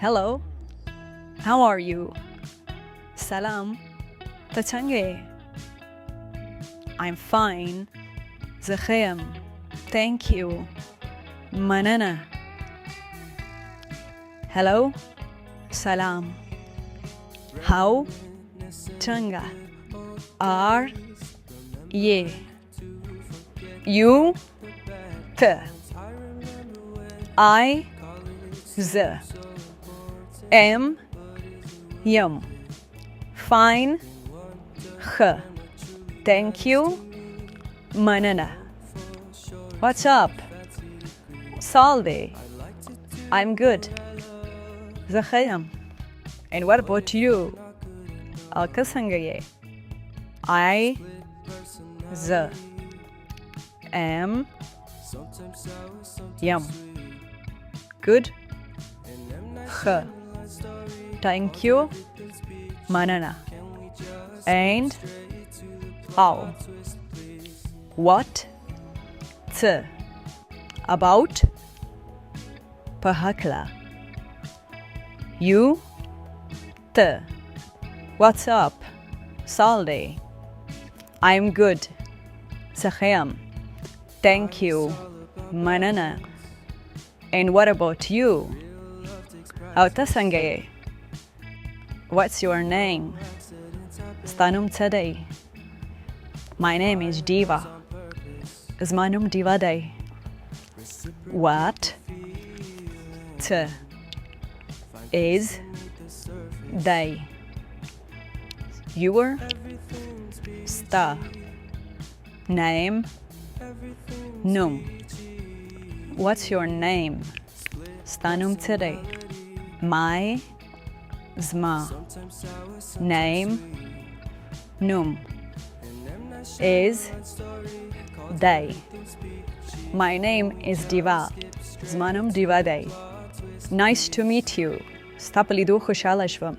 Hello. How are you? Salam. ته څنګه یې؟ I'm fine. زه ښه یم. Thank you. مننه. Hello. سلام. How? څنګه. Are ye? You? ته. I? زه. Am? یم. Fine. ښه. Thank you. مننه. What's up? سال دی. I'm good. زه ښه یم. And what about you? او ته څنګه یې؟ I زه am یم. Good. ښه. Thank you. مننه. And how? What? څه. About? په هکله. You? ته. What's up? سال دی. I'm good. زه ښه یم. Thank you. مننه. And what about you? او ته څنګه یې؟ What's your name? ستا نوم څه دی؟ My name is Diva. زما نوم دیوا دی. What? څه. Is دی. Your? ستا. Name? نوم. What's your name? ستا نوم څه دی؟ My? زما. Name? نوم. Is دی. My name is Diva. زما نوم دیوا دی. Nice to meet you. ستا په لیدو خوشحاله شوم.